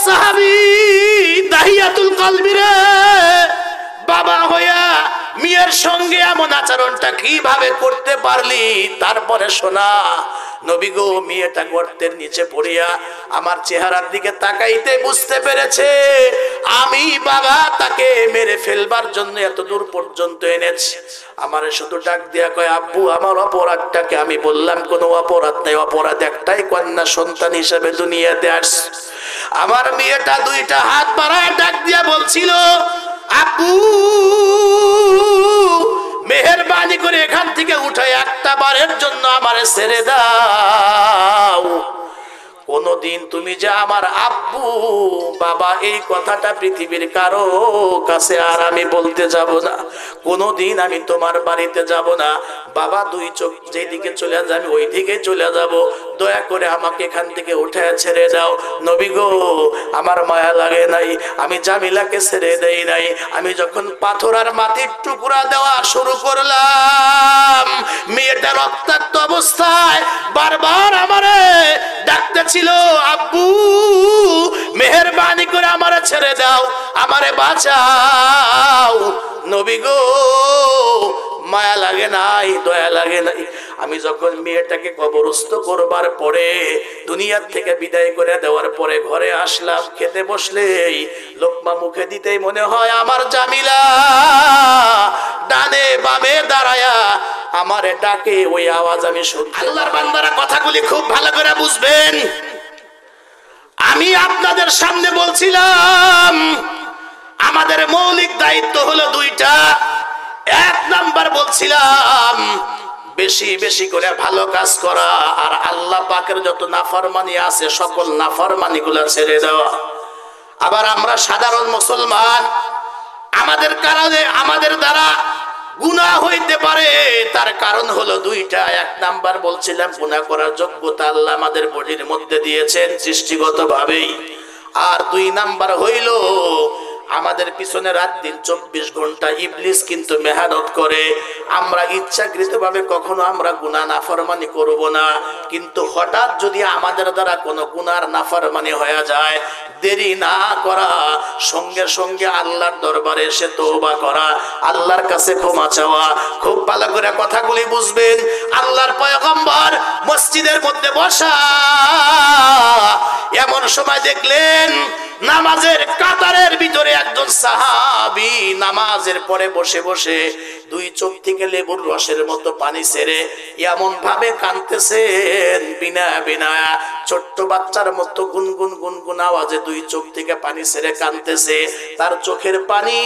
সাহাবী দাহিয়াতুল কলবি রে, বাবা হইয়া মেয়ের সঙ্গে এমন আচরণটা কিভাবে করতে পারলি? তারপরে শোনা, নবী গো, মেয়েটা গর্তের নিচে পড়িয়া আমার চেহারার দিকে তাকাইতে বুঝতে পেরেছে আমি বাবা তাকে মেরে ফেলবার জন্য এত দূর পর্যন্ত এনেছি। আমারে শুধু ডাক দিয়া কয়, আব্বু আমার অপরাধটাকে। আমি বললাম কোনো অপরাধ নাই, অপরাধ একটাই, কন্যা সন্তান হিসেবে দুনিয়াতে আসছে। আমার মেয়েটা দুইটা হাত বাড়ায় ডাক দিয়া বলছিল, আব্বু মেহেরবানি করে এখান থেকে উঠে একটা বারের জন্য আমারে ছেড়ে দাও। কোনদিন তুমি যে আমার আব্বু বাবা এই কথাটা পৃথিবীর কারো কাছে আর আমি বলতে যাব না। কোনদিন আমি তোমার বাড়িতে যাব না। বাবা দুই চোখ যেদিকে চলে যাবে আমি ওই দিকে চলে যাব। দয়া করে আমাকে এখান থেকে উঠে ছেড়ে দাও। নবী গো, আমার মায়া লাগে নাই, আমি জামিলাকে ছেড়ে দেই নাই। আমি যখন পাথর আর মাটির টুকরা দেওয়া শুরু করলাম, মেয়েটা রক্তাক্ত অবস্থায় বারবার আমারে ডাকতেছিল, আব্বু মেহেরবানি করে আমারে ছেড়ে দাও, আমারে বাঁচাও। নবী গো, মায়া লাগে নাই, দয়া লাগে নাই। আমি যখন মেয়েটাকে কবরস্থ করবার পরে, দুনিয়ার থেকে বিদায় করে দেওয়ার পরে ঘরে আসলাম, খেতে বসলেই লোকমা মুখে দিতেই মনে হয় আমার জামিলা ডানে বামে দাঁড়ায়া আমারে ডাকে, ওই আওয়াজ আমি শুনি। আল্লাহর বান্দারা কথাগুলি খুব ভালো করে বুঝবেন। আমি আপনাদের সামনে বলছিলাম আমাদের মৌলিক দায়িত্ব হলো দুইটা। এক নাম্বার বলছিলাম বেশি বেশি করে ভালো কাজ করা, আর আল্লাহ পাকের যত নাফরমানি আছে সকল নাফরমানি গুলা ছেড়ে দেওয়া। আবার আমরা সাধারণ মুসলমান, আমাদের কারণে আমাদের দ্বারা গুনাহ হইতে পারে, তার কারণ হলো দুইটা। এক নাম্বার বলছিলাম গুনাহ করার যোগ্যতা আল্লাহ আমাদের বডির মধ্যে দিয়েছেন সৃষ্টিগতভাবেই। আর দুই নাম্বার হইল আমাদের পিছনে রাত দিন 24 ঘন্টা ইবলিস কিন্তু মেহনত করে। আমরা ইচ্ছাকৃতভাবে কখনো আমরা গুনাহ নাফরমানি করব না, কিন্তু হঠাৎ যদি আমাদের দ্বারা কোনো গুনার নাফরমানি হয়ে যায়, দেরি না করা, সঙ্গে সঙ্গে আল্লাহর দরবারে এসে তওবা করা, আল্লাহর কাছে ক্ষমা চাওয়া। খুব ভালো করে কথাগুলি বুঝবেন। আল্লাহর পয়গম্বর মসজিদের মধ্যে বসা, এমন সময় দেখলেন নামাজের কাতারের ভিতরে একজন সাহাবী নামাজের পরে বসে বসে দুই চোখ থেকে লেবুর রসের মতো পানি ছেড়ে এমন ভাবে কাঁদতেছেন, বিনা বিনা ছোট্ট বাচ্চার মতো গুনগুন গুনগুন আওয়াজে দুই চোখ থেকে পানি ছেড়ে কাঁদতেছে। তার চোখের পানি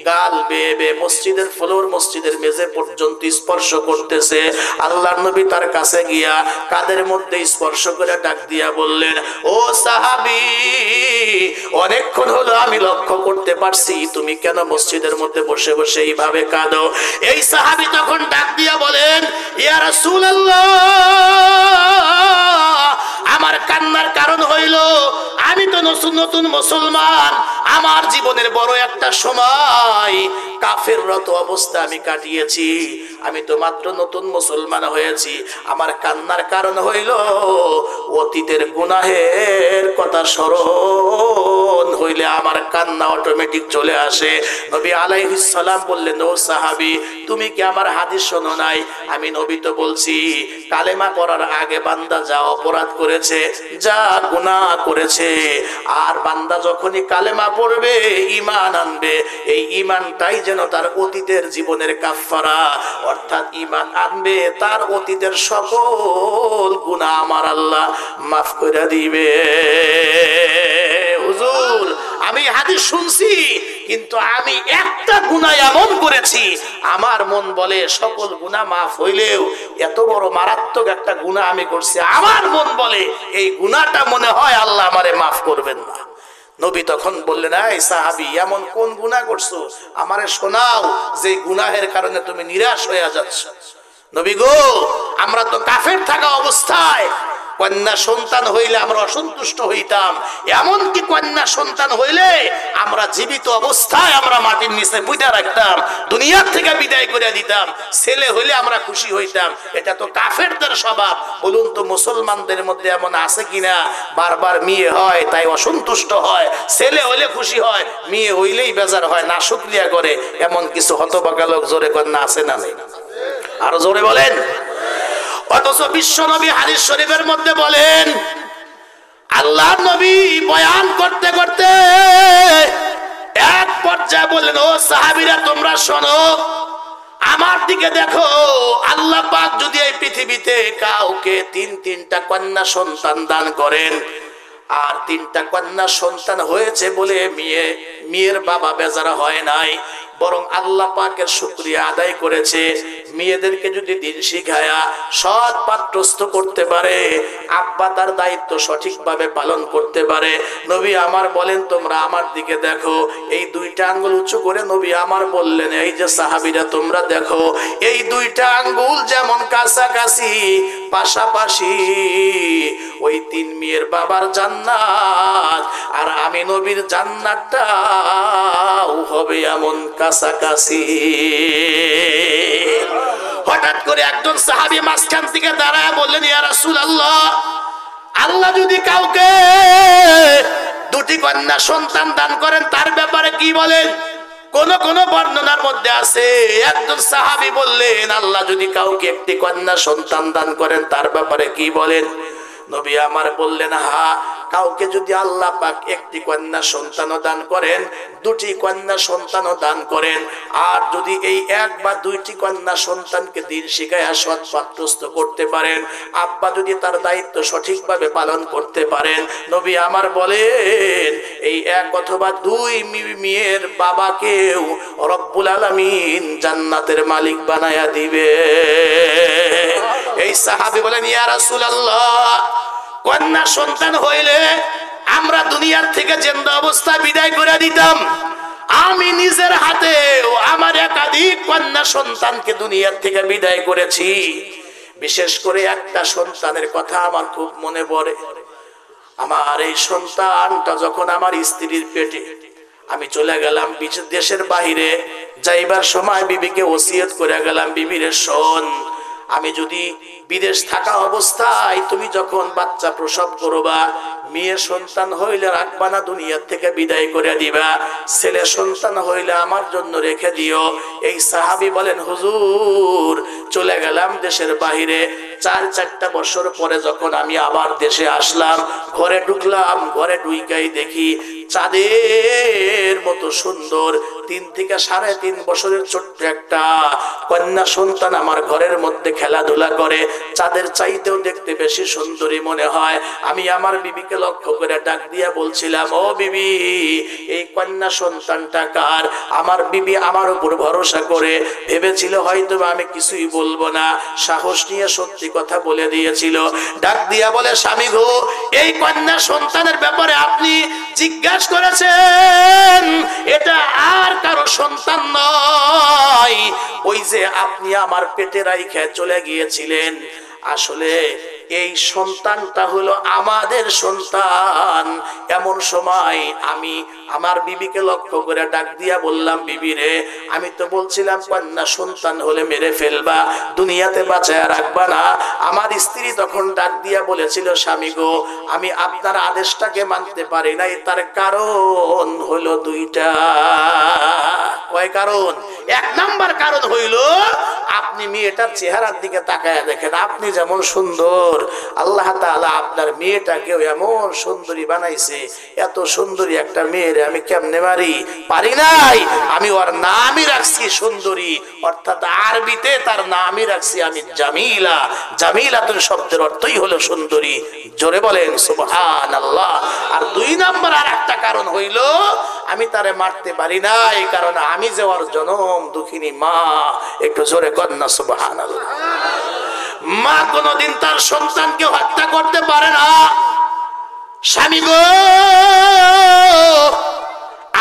গাল বেয়ে বেয়ে মসজিদের ফ্লোর, মসজিদের মেঝে পর্যন্ত স্পর্শ করতেছে। আল্লাহর নবী তার কাছে গিয়া কাদের মধ্যে স্পর্শ করে ডাক দিয়া বললেন, ও সাহাবী, অনেকক্ষণ হলো আমি লক্ষ্য করতে পারছি তুমি কেন মসজিদের মধ্যে বসে বসে এইভাবে কাঁদো। এই সাহাবী তখন ডাক দিয়া বলেন, ইয়া রাসূলুল্লাহ, আমার কান্নার কারণ হইল আমি তো নতুন নতুন মুসলমান, আমার জীবনের বড় একটা সময় কাফেররত অবস্থা আমি কাটিয়েছি, আমি তো মাত্র নতুন মুসলমান হয়েছি। আমার কান্নার কারণ হইল অতীতের গুনাহের কথা স্মরণ হইলে আমার কান্না অটোমেটিক চলে আসে। নবী আলাইহিস সালাম বললেন, ও সাহাবী, তুমি কি আমার হাদিস শোনো নাই? আমি নবী তো বলছি কালেমা পড়ার আগে বান্দা যা অপরাধ করেছে, যা গুনাহ করেছে, আর বান্দা যখনই কালেমা পড়বে, ঈমান আনবে, এই ঈমানটাই যেন তার অতীতের জীবনের কাফফারা, অর্থাৎ ঈমান আনবে, তার অতীতের সকল গুনাহ আমার আল্লাহ মাফ করে দিবে। হুজুর, আমি হাদিস শুনছি, কিন্তু আমি একটা গুনাহ এমন করেছি আমার মন বলে সকল গুনাহ মাফ হইলেও এত বড় মারাত্মক একটা গুনাহ আমি করছি, আমার মন বলে এই গুনাহটা মনে হয় আল্লাহ আমারে মাফ করবেন না। নবী তখন বললেন, এই সাহাবী, এমন কোন গুনাহ করছো আমারে শোনাও যে গুনাহের কারণে তুমি নিরাশ হয়ে যাচ্ছ। নবী গো, আমরা তো কাফের থাকা অবস্থায় কন্যা সন্তান হইলে আমরা অসন্তুষ্ট হইতাম, এমনকি কন্যা সন্তান হইলে আমরা জীবিত অবস্থায় আমরা মাটির নিচে পুঁতে রাখতাম, দুনিয়ার থেকে বিদায় করে দিতাম। ছেলে হইলে আমরা খুশি হইতাম। এটা তো কাফেরদের স্বভাব। বলুন তো মুসলমানদের মধ্যে এমন আছে কিনা বারবার মেয়ে হয় তাই অসন্তুষ্ট হয়, ছেলে হইলে খুশি হয়, মেয়ে হইলেই বেজার হয়, না শুকরিয়া করে, এমন কিছু হতভাগা লোক জোরে কন্যা আছে না নেই? আরো জোরে বলেন। অথচ বিশ্ব নবী হাদিস শরীফের মধ্যে বলেন, আল্লাহ নবী বয়ান করতে করতে এক পর্যায়ে বললেন, ও সাহাবীরা তোমরা শোনো, আমার দিকে দেখো, আল্লাহ পাক যদি এই পৃথিবীতে কাউকে তিনটা কন্যা সন্তান দান করেন, আর তিনটা কন্যা সন্তান হয়েছে বলে মেয়ের বাবা বেজারা হয় নাই, বরং আল্লাহ পাকের শুকরিয়া আদায় করেছে, মেয়েদেরকে যদি দিন শিখায়া সৎ পাত্রস্থ করতে পারে, আব্বা তার দায়িত্ব সঠিকভাবে পালন করতে পারে, নবী আমার বলেন তোমরা আমার দিকে দেখো, এই দুইটা আঙ্গুল উঁচু করে নবী আমার বললেন, এই যে সাহাবীরা তোমরা দেখো, এই দুইটা আঙ্গুল যেমন কাছাকাছি পাশাপাশি, ওই তিন মেয়ের বাবার জান্নাত আর আমি নবীর জান্নাতটাও হবে এমন কাছাকাছি। হঠাৎ করে একজন সাহাবী মাঝখান থেকে দাঁড়ায় বললেন, ইয়া রাসূলুল্লাহ, আল্লাহ যদি কাউকে দুটি কন্যা সন্তান দান করেন তার ব্যাপারে কি বলেন? কোন কোন বর্ণনার মধ্যে আছে, একজন সাহাবী বললেন, আল্লাহ যদি কাউকে একটি কন্যা সন্তান দান করেন তার ব্যাপারে কি বলেন? নবী আমার বললেন, হ্যাঁ, কাউকে যদি আল্লাহ পাক একটি কন্যা সন্তানও দান করেন, দুটি কন্যা সন্তানও দান করেন, আর যদি এই এক বা দুইটি কন্যা সন্তানকে দিন শিখায়া সৎ পাত্রস্থ করতে পারেন, আব্বা যদি তার দায়িত্ব সঠিকভাবে পালন করতে পারেন, নবী আমার বলেন এই এক অথবা দুই মেয়ের বাবাকেও রব্বুল আলামিন জান্নাতের মালিক বানায়া দিবে। এই সাহাবী বলেন, ইয়া রাসূলুল্লাহ, কন্যা সন্তান হইলে আমরা দুনিয়ার থেকে জিন্দা অবস্থায় বিদায় করে দিতাম। আমি নিজের হাতে আমার একাধিক কন্যা সন্তানকে দুনিয়ার থেকে বিদায় করেছি। বিশেষ করে একটা সন্তানের কথা আমার খুব মনে পড়ে। আমার এই সন্তানটা যখন আমার স্ত্রীর পেটে, আমি চলে গেলাম দেশের বাইরে, যাইবার সময় বিবিকে ওসিয়ত করে গেলাম, বিবিরে শোন, আমি যদি বিদেশ থাকা অবস্থায় তুমি যখন বাচ্চা প্রসব করবা, মেয়ে সন্তান হইলে রাখবা না, দুনিয়ার থেকে বিদায় করে দিবা, ছেলে সন্তান হইলে আমার জন্য রেখে দিও। এই সাহাবী বলেন, হুজুর, চলে গেলাম দেশের বাহিরে, 4-4টা বছর পরে যখন আমি আবার দেশে আসলাম, ঘরে ঢুকলাম, ঘরে ঢুইকাই দেখি চাঁদের মতো সুন্দর 3 থেকে 3.5 বছরের ছোট্ট একটা কন্যা সন্তান আমার ঘরের মধ্যে খেলাধুলা করে, চাঁদের চাইতেও দেখতে বেশি সুন্দরী মনে হয়। আমি আমার বিবিকে লক্ষ্য করে ডাক দিয়া বলছিলাম, ও বিবি, এই কন্যা সন্তানটা কার? আমার বিবি আমার উপর ভরসা করে ভেবেছিল হয়তো আমি কিছুই বলবো না, সাহস নিয়ে সত্যি কথা বলে দিয়েছিল। ডাক দিয়া বলে, স্বামী গো, এই কন্যা সন্তানের ব্যাপারে আপনি জিজ্ঞাসা করেছেন, এটা আর কারো সন্তান নয়, ওই যে আপনি আমার পেটে রাইখা চলে গিয়েছিলেন, আসলে এই সন্তানটা হলো আমাদের সন্তান। এমন সময় আমি আমার বিবিকে লক্ষ্য করে ডাক দিয়া বললাম, বিবি রে, আমি তো বলছিলাম কন্যা সন্তান হলে মেরে ফেলবা, দুনিয়াতে বাঁচায়া রাখবা না। আমার স্ত্রী তখন ডাক দিয়া বলেছিল, স্বামী গো, আমি আপনার আদেশটাকে মানতে পারি নাই, তার কারণ হলো 2টা। কয় কারণ? 1 নাম্বার কারণ হইল, আপনি মেয়েটার চেহারার দিকে তাকায় দেখেন, আপনি যেমন সুন্দর, আল্লাহ তাআলা আপনার মেয়েটাকেও এমন সুন্দরী বানাইছে। এত সুন্দরী একটা মেয়েরে আমি কেমনে মারি? পারি নাই। আমি ওর নামই রাখছি সুন্দরী, অর্থাৎ আরবিতে তার নামই রাখছি আমি জামিলা। জামিলাতুন শব্দের অর্থই হলো সুন্দরী। জোরে বলেন সুবহানাল্লাহ। আর 2 নাম্বার আর একটা কারণ হইল, আমি তারে মারতে পারি নাই, কারণ আমি যে ওর জনম দুঃখিনী মা। একটু জোরে কর না সুবহানাল্লাহ। মা কোনদিন তার সন্তানকে হত্যা করতে পারে না। স্বামী গো,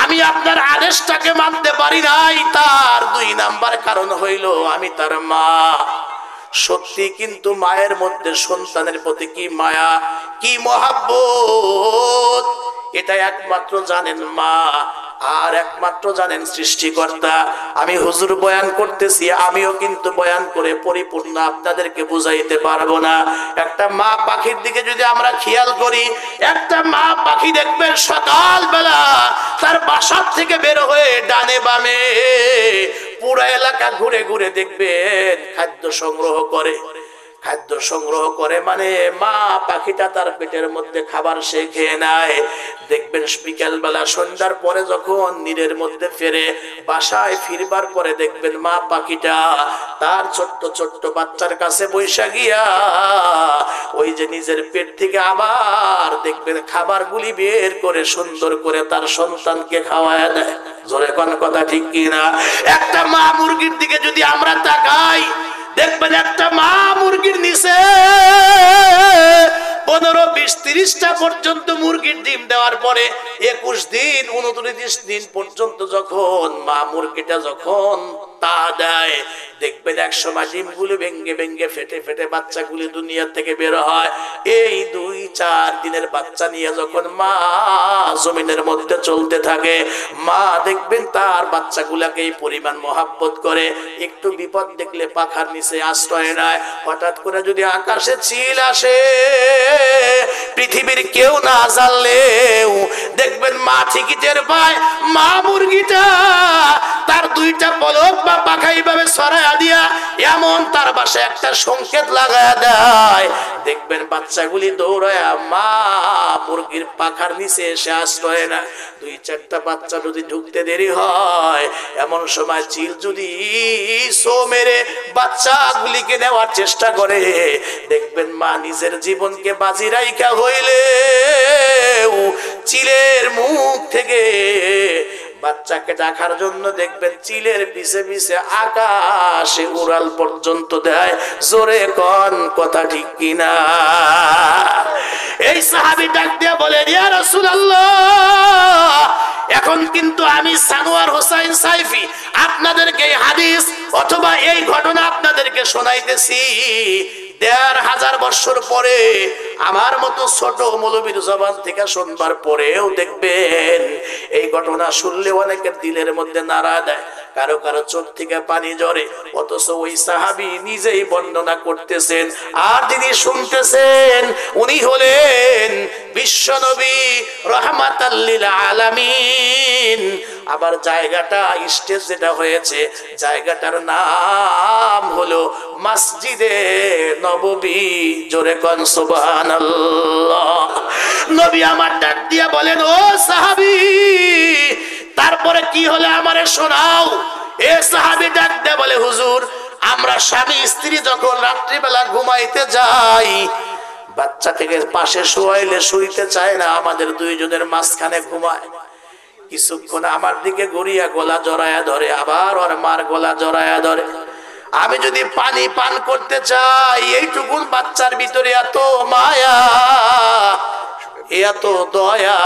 আমি আপনার আদেশটাকে মানতে পারি নাই, তার 2 নাম্বার কারণ হইল আমি তার মা। সত্যি কিন্তু মায়ের মধ্যে সন্তানের প্রতি কি মায়া, কি মহাব্বত, এটা একমাত্র জানেন মা, আর একমাত্র জানেন সৃষ্টিকর্তা। আমি হুজুর বয়ান করতেছি, আমিও কিন্তু বয়ান করে পরিপূর্ণ আপনাদেরকে বুঝাইতে পারবো না। একটা মা পাখির দিকে যদি আমরা খেয়াল করি, একটা মা পাখি দেখবেন সকালবেলা তার বাসার থেকে বের হয়ে ডানে বামে পুরো এলাকা ঘুরে ঘুরে দেখবেন খাদ্য সংগ্রহ করে। খাদ্য সংগ্রহ করে মানে মা পাখিটা তার পেটের মধ্যে খাবার সে খেয়ে নেয়। দেখবেন বিকেল বেলা সন্ধ্যার পরে যখন নীরের মধ্যে ফেরে, বাসায় ফিরবার পরে দেখবেন মা পাখিটা তার ছোট্ট ছোট্ট বাচ্চার কাছে বৈশা গিয়া ওই যে নিজের পেট থেকে আবার দেখবেন খাবারগুলি বের করে সুন্দর করে তার সন্তানকে খাওয়ায় দেয়। জোরে কোন কথা ঠিক কিনা? একটা মা মুরগির দিকে যদি আমরা তাকাই, দেখবেন একটা মা মুরগির নিচে 15, 20, 30টা পর্যন্ত মুরগির ডিম দেওয়ার পরে 21 দিন 29 দিন পর্যন্ত যখন মা মুরগিটা যখন তা দেয়, দেখবেন এক সময় ডিমগুলো ভেঙ্গে ভেঙ্গে ফেটে ফেটে বাচ্চাগুলি দুনিয়া থেকে বের হয়। এই 2-4 দিনের বাচ্চা নিয়ে যখন মা জমিনের মধ্যে চলতে থাকে, মা দেখবেন তার বাচ্চাগুলাকে এই পরিমাণ মহাব্বত করে। একটু বিপদ দেখলে পাখার নিচে আশ্রয় নেয়। হঠাৎ করে যদি আকাশে চিল আসে, পৃথিবীর কেউ না জানলেও দেখবেন মা ঠিকই টের পায়। মা মুরগিটা তার 2টা পলক বা পাখা এইভাবে ছড়াইয়া দিয়া এমন তার বাসায় একটা সংকেত লাগায়া দেয়, দেখবেন বাচ্চাগুলি দৌড়ায় মা মুরগির পাখার নিচে এসে আশ্রয় না। 2-4টা বাচ্চা যদি ঢুকতে দেরি হয়, এমন সময় চিল যদি সো মেরে বাচ্চাগুলিকে নেওয়ার চেষ্টা করে, দেখবেন মা নিজের জীবনকে বাজি রাইখা হইলে চিলের মুখ থেকে বাচ্চাকে রাখার জন্য দেখবেন চিলের পিছে পিছে আকাশে উড়াল পর্যন্ত দেয়। জোরে কোন কথা ঠিক কিনা? এই সাহাবী ডাক দিয়া বলেন, ইয়া রাসূলুল্লাহ, এখন কিন্তু আমি সানোয়ার হোসেন সাইফি আপনাদেরকে এই হাদিস অথবা এই ঘটনা আপনাদেরকে শোনাইতেছি। 1500 বছর পরে আমার মতো ছোট মৌলবীর জবান থেকে শুনবার পরেও দেখবেন এই ঘটনা শুনলে অনেকের দিলের মধ্যে নাড়া দেয়, কারো কারো চোখ থেকে পানি ঝরে। অথচ ওই সাহাবী নিজেই বর্ণনা করতেছেন, আর যিনি শুনতেছেন উনি হলেন বিশ্বনবী রাহমাতাল লিল আলামিন। আবার জায়গাটা স্টেজ যেটা হয়েছে, জায়গাটার নাম হলো মসজিদে নববী। জোরে কোন সুবহানাল্লাহ। নবী আমার ডাক দিয়া বলেন, ও সাহাবী, তারপরে কি হলো আমারে শোনাও। এ সাহাবী ডাক দিয়া বলে, হুজুর, আমরা স্বামী স্ত্রী যখন রাত্রিবেলা ঘুমাইতে যাই, বাচ্চা থেকে পাশে শোয়াইলে শুইতে চায় না, আমাদের দুইজনের মাঝখানে ঘুমায়। কিছুক্ষণ আমার দিকে গড়িয়া গলা জড়ায়া ধরে, আবার ওর মার গলা জড়ায়া ধরে। আমি যদি পানি পান করতে চাই, এইটুকুন বাচ্চার ভিতরে এত মায়া, এত দয়া,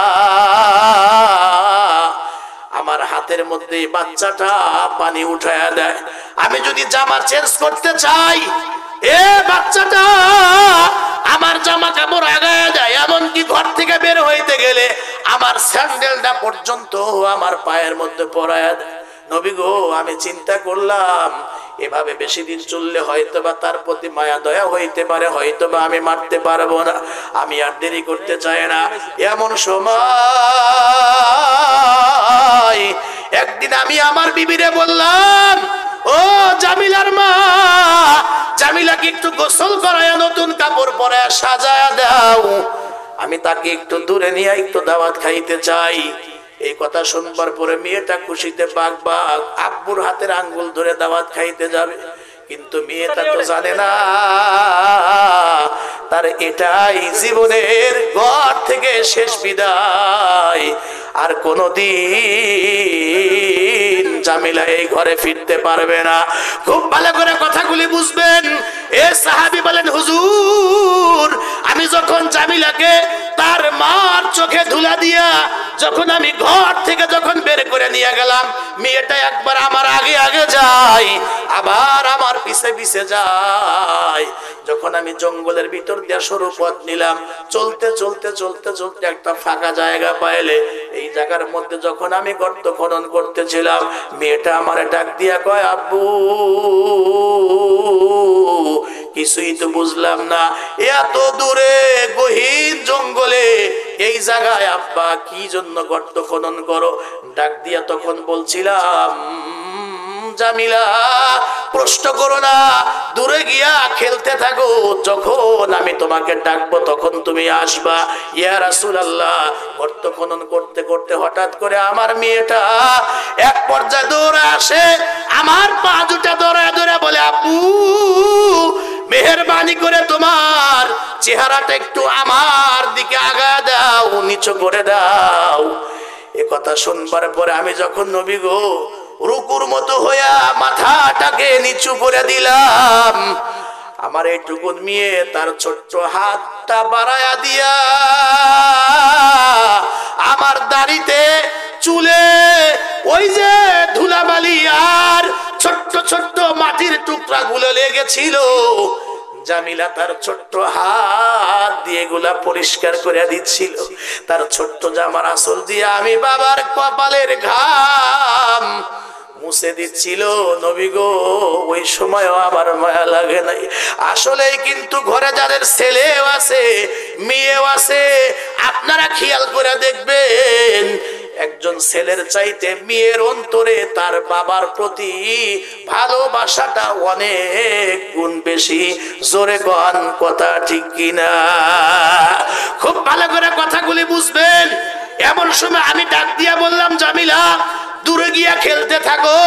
আমার হাতের মধ্যে বাচ্চাটা পানি উঠায়া দেয়। আমি যদি জামা চেঞ্জ করতে চাই, এ বাচ্চাটা আমার জামা কাপড় আগায় দেয়। এমনকি ঘর থেকে বের হইতে গেলে আমার স্যান্ডেলটা পর্যন্ত আমার পায়ের মধ্যে পরায়া দেয়। নবী গো, আমি চিন্তা করলাম এভাবে বেশি দিন চললে হয়তোবা তার প্রতি মায়া দয়া হইতে পারে, হয়তোবা আমি মারতে পারবো না। আমি আর দেরি করতে চাই না। এমন সময় একদিন আমি আমার বিবিরে বললাম, ও জামিলার মা, জামিলাকে একটু গোসল করায় নতুন কাপড় পরায় সাজায়া দাও, আমি তাকে একটু দূরে নিয়ে একটু দাওয়াত খাইতে চাই। এই কথা শুনবার পরে মেয়েটা খুশিতে বাগ বাগ আব্বুর হাতের আঙ্গুল ধরে দাওয়াত খাইতে যাবে। কিন্তু মেয়েটা তো জানে না তার এটাই জীবনের ঘর থেকে শেষ বিদায়, আর কোনদিন জামিলা এই ঘরে ফিরতে পারবে না। খুব ভালো করে কথাগুলি বুঝবেন। এ সাহাবী বলেন, হুজুর, আমি যখন জামিলাকে তার মার চোখে ধুলা দিয়া যখন আমি ঘর থেকে যখন বের করে নিয়ে গেলাম, মেয়েটা একবার আমার আগে আগে যায়, আবার আমার পিছে পিছে যায়। যখন আমি জঙ্গলের ভিতর দিয়ে সরু পথ নিলাম, চলতে চলতে চলতে চলতে একটা ফাঁকা জায়গা পাইলে, এই জায়গার মধ্যে যখন আমি গর্ত খনন করতেছিলাম, মেয়েটা আমার ডাক দিয়া কয়, আব্বু কিছুই তো বুঝলাম না, এত দূরে গহীন জঙ্গলে এই জায়গায় আব্বা কি জন্য গর্ত খনন করো? ডাক দিয়া তখন বলছিলাম, জামিলা প্রশ্ন করো না, দূরে গিয়া খেলতে থাকো, যখন আমি তোমাকে ডাকবো তখন তুমি আসবা। ইয়া রাসূলুল্লাহ, গর্ত খনন করতে করতে হঠাৎ করে আমার মেয়েটা এক পর্যায়ে দৌড়ে আসে, আমার পা দুটা দৌড়ে দৌড়ে বলে, আব্বু মেহেরবানি করে তোমার চেহারাটা একটু আমার দিকে আগা দাও, নিচু করে দাও। এ কথা শুনবার পরে আমি যখন নবী গো রুকুর মতো হইয়া মাথাটাকে নিচু করে দিলাম, আমার এইটুকু মেয়ে তার ছোট্ট হাতটা বাড়ায়া দিয়া আমার দাড়িতে চুলে ওই যে ধুলাবালি আর ছোট্ট ছোট্ট মাটির টুকরা গুলো লেগেছিল, জামিলা তার ছোট্ট হাত দিয়ে গুলা পরিষ্কার করে দিচ্ছিল। তার ছোট্ট জামার আঁচল দিয়ে আমি বাবার কপালের ঘাম মুছে দিচ্ছিল। নবী গো ওই সময়ও আমার মায়া লাগে নাই। আসলেই কিন্তু ঘরে যাদের ছেলেও আছে মেয়েও আছে, আপনারা খেয়াল করে দেখবেন, একজন ছেলের চাইতে মেয়ের অন্তরে তার বাবার প্রতি ভালোবাসাটা অনেক গুণ বেশি। জোরে কন কথা ঠিক কিনা? খুব ভালো করে কথাগুলি বুঝবেন। এমন সময় আমি ডাক দিয়া বললাম, জামিলা দূরে গিয়া খেলতে থাকো,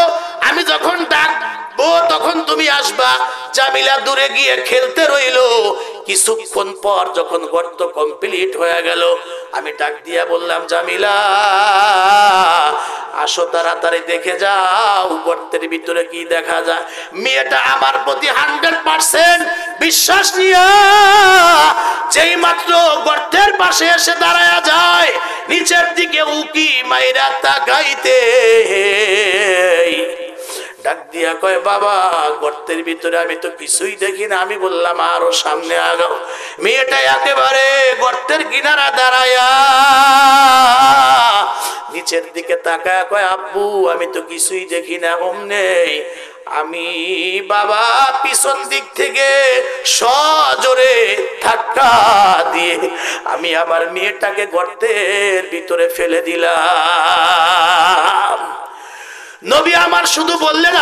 আমি যখন ডাকবো তখন তুমি আসবা। জামিলা দূরে গিয়ে খেলতে রইল। কিছুক্ষণ পর যখন গর্ত কমপ্লিট হয়ে গেল, আমি ডাক দিয়া বললাম, জামিলা আসো তাড়াতাড়ি দেখে যাও গর্তের ভিতরে কি দেখা যায়। মেয়েটা আমার প্রতি 100% বিশ্বাস নিয়া যেই মাত্র গর্তের পাশে এসে দাঁড়ায়া যায়, নিচের দিকে উকি মাইরা তাকাইতে ডাক দিয়া কয়, বাবা গর্তের ভিতরে আমি তো কিছুই দেখি না। আমি বললাম, আরো সামনে আগাও। মেয়েটা একেবারে গর্তের কিনারা দাঁড়ায়া নিচের দিকে তাকায় কয়, আব্বু আমি তো কিছুই দেখি না। অমনে আমি বাবা পিছন দিক থেকে সজোরে ধাক্কা দিয়ে আমি আমার মেয়েটাকে গর্তের ভিতরে ফেলে দিলাম। নবী আমার শুধু বললেন,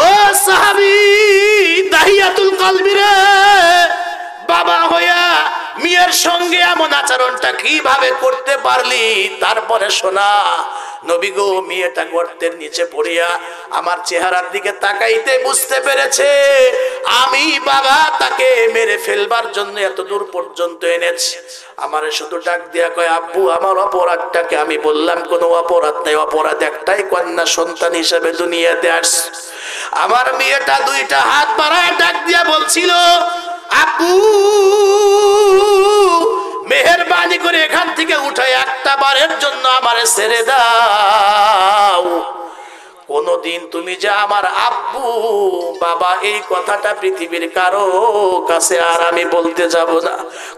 ও সাহাবী দাহিয়াতুল কলবি রে, বাবা হইয়া মেয়ের সঙ্গে এমন আচরণটা কিভাবে করতে পারলি? তারপরে শোনা, নবী গো মেয়েটা গর্তের নিচে পড়িয়া আমার চেহারার দিকে তাকাইতে বুঝতে পেরেছে আমি বাবা তাকে মেরে ফেলবার জন্য এত দূর পর্যন্ত এনেছি। আমারে শুধু ডাক দিয়া কয়, আব্বু আমার অপরাধটাকে? আমি বললাম, কোনো অপরাধ নাই, অপরাধ একটাই, কন্যা সন্তান হিসেবে দুনিয়াতে আসছে। আমার মেয়েটা দুইটা হাত বাড়ায় ডাক দিয়া বলছিল, আব্বু মেহেরবানি করে এখান থেকে উঠে একটা বারের জন্য আমারে ছেড়ে দাও। কোনদিন তুমি যে আমার আব্বু বাবা এই কথাটা পৃথিবীর কারো কাছে আর আমি বলতে যাব না।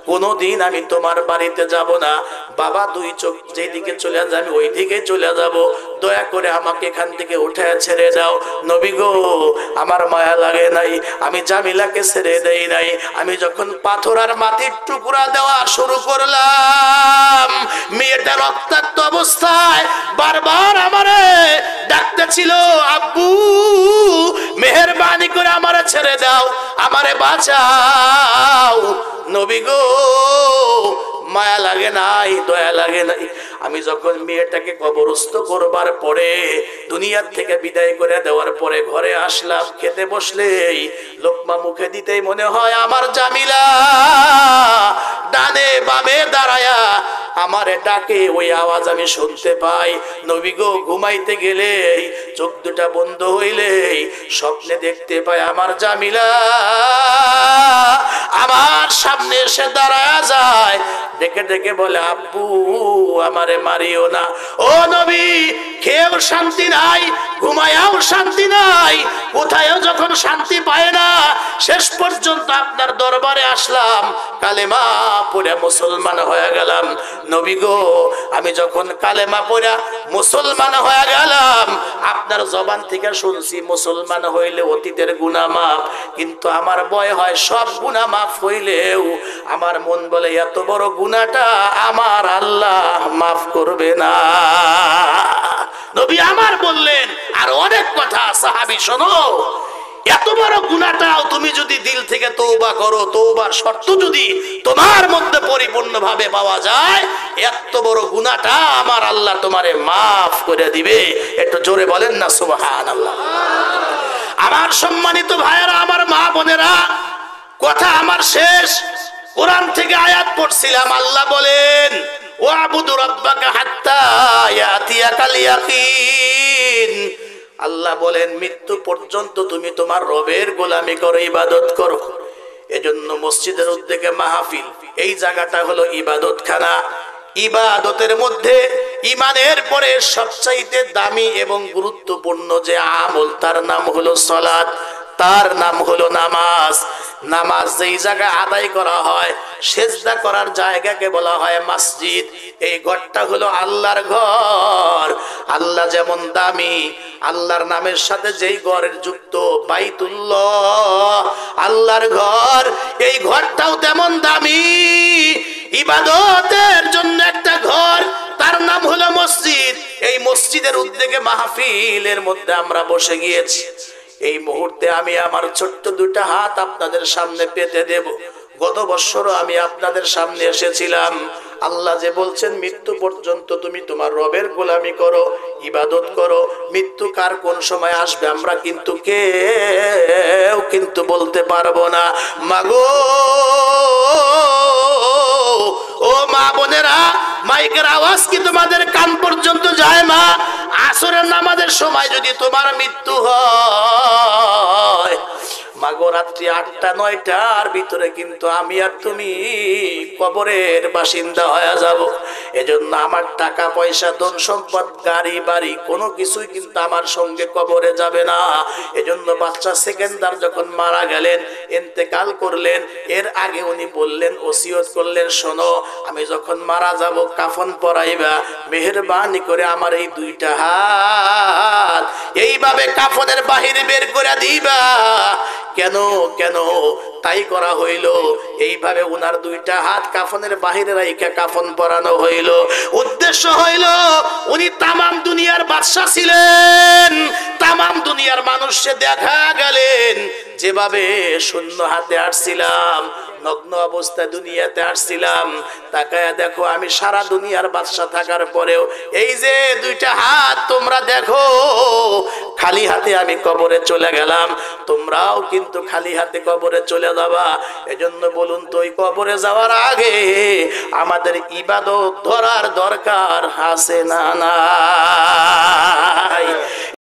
কোনদিন আমি তোমার বাড়িতে যাব না। বাবা দুই চোখ যেদিকে চলে যাবে আমি ওই দিকে চলে যাব। দয়া করে আমাকে এখান থেকে উঠে ছেড়ে দাও। নবী গো আমার মায়া লাগে নাই, আমি জামিলাকে ছেড়ে দেই নাই। আমি যখন পাথর আর মাটির টুকরা দেওয়া শুরু করলাম, মেয়েটা রক্তাক্ত অবস্থায় বারবার আমারে ডাকতে ছিল, আব্বু মেহেরবানি করে আমারে ছেড়ে দাও, আমারে বাঁচাও। নবী গো মায়া লাগে নাই, দয়া লাগে নাই। আমি যখন মেয়েটাকে কবরস্থ করবার পরে দুনিয়ার থেকে বিদায় করে দেওয়ার পরে ঘরে আসলাম, খেতে বসলেই লোকমা মুখে দিতেই মনে হয় আমার জামিলা ডানে বামে দাঁড়ায়া আমারে ডাকে, ওই আওয়াজ আমি শুনতে পাই। নবী গো ঘুমাইতে গেলে চোখ দুটা বন্ধ হইলেই স্বপ্নে দেখতে পাই আমার জামিলা আমার সামনে এসে দাঁড়ায় যায়, ডেকে ডেকে বলে আব্বু আমারে মারিও না। ও নবী, খেয়েও শান্তি নাই, ঘুমায়াও শান্তি নাই, কোথায়ও যখন শান্তি পায় না, শেষ পর্যন্ত আপনার দরবারে আসলাম, কালেমা পড়ে মুসলমান হয়ে গেলাম। নবী গো আমি যখন কালেমা পড়ে মুসলমান হয়ে গেলাম, আপনার জবান থেকে শুনছি মুসলমান হইলে অতীতের গুনাহ মাফ, কিন্তু আমার ভয় হয় সব গুনাহ মাফ হইলেও আমার মন বলে এত বড় গুনাহটা আমার আল্লাহ মাফ করবে না। নবী আমার বললেন আর অনেক কথা, সাহাবী শোনো, এত বড় গুনাহটাও তুমি যদি দিল থেকে তওবা করো, তওবার শর্ত যদি তোমার মধ্যে পরিপূর্ণভাবে পাওয়া যায়, এত বড় গুনাহটা আমার আল্লাহ তোমারে মাফ করে দিবে। একটু জোরে বলেন না সুবহানাল্লাহ। আমার সম্মানিত ভাইয়েরা, আমার মা বোনেরা, কথা আমার শেষ। কোরআন থেকে আয়াত পড়ছিলাম, আল্লাহ বলেন ওয়াবুদু রাব্বাকা হাত্তা ইয়াতিয়াকাল ইয়াকিন। আল্লাহ বলেন মৃত্যু পর্যন্ত তুমি তোমার রবের গোলামি করো, ইবাদত করো। এজন্য মসজিদের উদ্যোগে মাহফিল, এই জায়গাটা হলো ইবাদতখানা। ইবাদতের মধ্যে ইমানের পরে সবচাইতে দামি এবং গুরুত্বপূর্ণ যে আমল, তার নাম হলো সালাত, তার নাম হলো নামাজ। নামাজ যেই জায়গায় আদায় করা হয়, সেজদা করার জায়গাকে বলা হয় মসজিদ। এই ঘরটা হলো আল্লাহর ঘর। আল্লাহ যেমন দামি, আল্লাহর নামের সাথে যেই ঘরের যুক্ত বাইতুল্লাহ, আল্লাহর ঘর, এই ঘরটাও তেমন দামি। ইবাদতের জন্য একটা ঘর, তার নাম হলো মসজিদ। এই মসজিদের উদ্যোগে মাহফিলের মধ্যে আমরা বসে গিয়েছি। এই মুহূর্তে আমি আমার ছোট্ট দুইটা হাত আপনাদের সামনে পেতে দেব। গত বছরও আমি আপনাদের সামনে এসেছিলাম। আল্লাহ যে বলছেন মৃত্যু পর্যন্ত তুমি তোমার রবের গোলামি করো, ইবাদত করো। মৃত্যু কার কোন সময় আসবে আমরা কিন্তু কেউ কিন্তু বলতে পারবো না। মাগো, ও মা বোনেরা, মাইকের আওয়াজ কি তোমাদের কান পর্যন্ত যায়? মা, আসরের নামাজের সময় যদি তোমার মৃত্যু হয়, মাগো রাত্রি 8টা 9টার ভিতরে কিন্তু আমি আর তুমি কবরের বাসিন্দা হয়ে যাব। এজন্য আমার টাকা পয়সা, ধন সম্পদ, গাড়ি বাড়ি কোনো কিছুই কিন্তু আমার সঙ্গে কবরে যাবে না। এজন্য বাচ্চা সেকেন্দার যখন মারা গেলেন, ইন্তেকাল করলেন, এর আগে উনি বললেন, ওসিয়ত করলেন, শোনো আমি যখন মারা যাব কাফন পরাইবা, মেহেরবানি করে আমার এই দুইটা হাত এইভাবে কাফনের বাহিরে বের করে দিবা। কেন কেন তাই করা হইল? এইভাবে উনার দুইটা হাত কাফনের বাহিরে রাইখা কাফন পরানো হইল। উদ্দেশ্য হইল উনি তামাম দুনিয়ার বাদশা ছিলেন, তামাম দুনিয়ার মানুষে দেখা গেলেন যেভাবে শূন্য হাতে আসছিলাম, নগ্ন অবস্থায় দুনিয়াতে আসছিলাম, তাকায়া দেখো আমি সারা দুনিয়ার বাদশা থাকার পরেও এই যে দুইটা হাত তোমরা দেখো, খালি হাতে আমি কবরে চলে গেলাম, তোমরাও কিন্তু খালি হাতে কবরে চলে যাবা। এজন্য বলুন তো, ওই কবরে যাওয়ার আগে আমাদের ইবাদত ধরার দরকার আছে না? না।